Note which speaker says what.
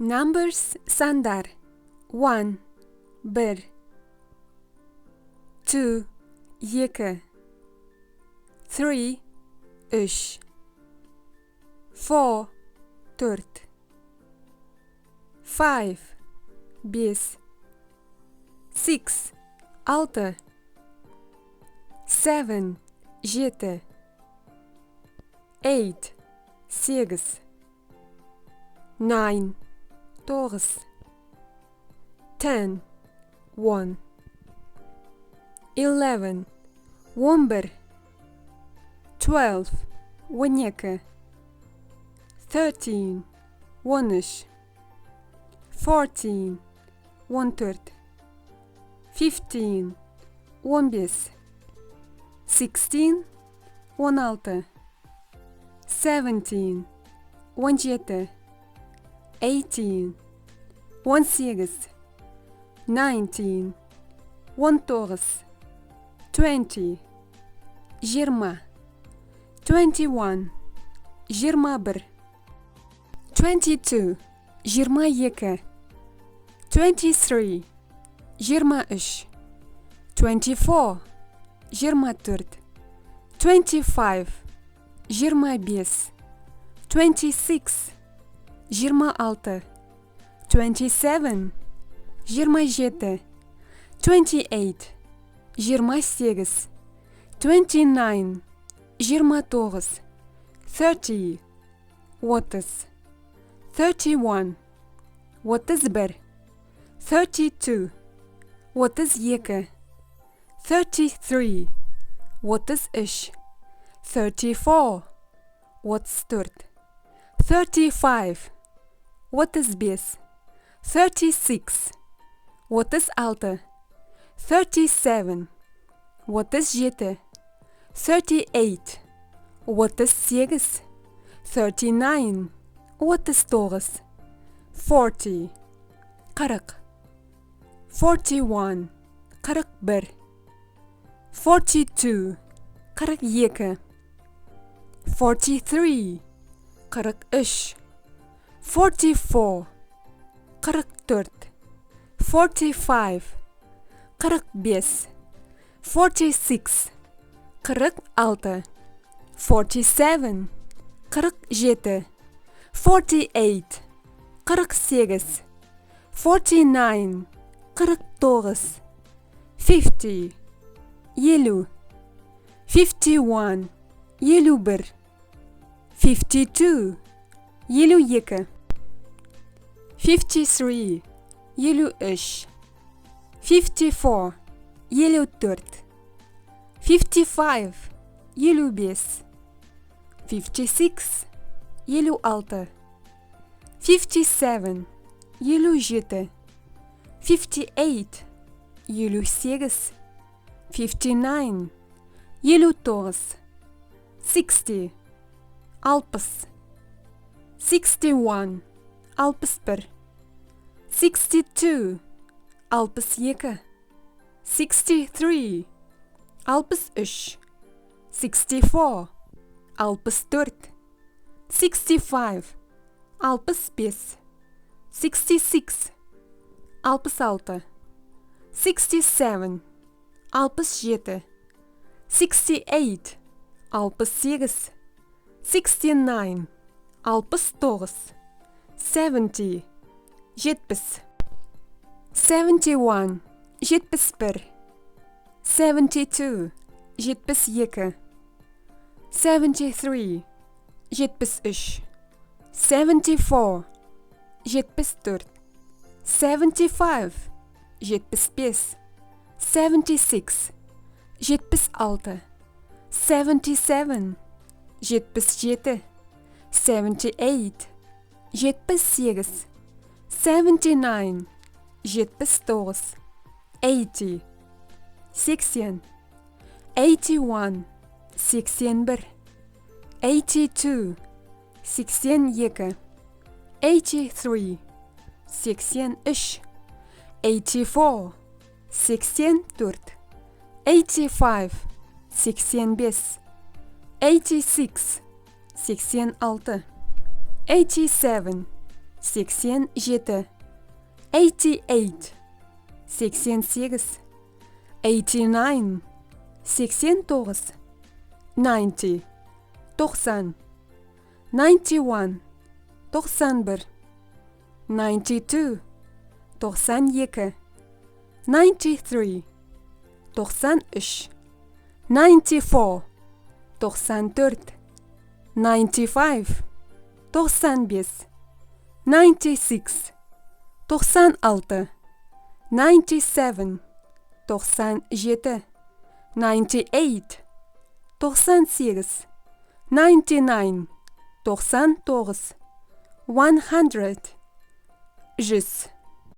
Speaker 1: Numbers Сандар 1 1 2 2 3 3 4 4 5 5 6 6 7 7 8 8 9 9 10 1 11 11 12 12 13 13 14 14 15 15 16 16 17 17 18 18 19 19 20 20 21 21 22 22 23 23 24 24 25 25 26 26 27 27 28 28 29 29 30 30 31 31 32 32 33 33 34 34 35 35 36 36 37 37 38 38 39 39 40 40 41 41 42 42 43 43 44 44 45 45 46 46 47 47 48 48 49 49 50 50 51 51 52 52 53 53 54 54 55 55 56 56 57 57 58 58 59 59 60 60 61 61 62 62 63 63 64 64 65 65 66 66 67 67 68 68 69 69 70 70 71 71 72 72 73 73 74 74 75 75 76 76 77 77 78 78 79 79 80 80 81 81 82 82 83 83 84 84 85 85 86 86 87 87, 88, 88, 89, 89, 90, 90, 91, 91, 92, 92, 93, 93, 94, 94, 95, 95, 96, 96, 97, 97, 98, 98, 99, 99, 100, 100,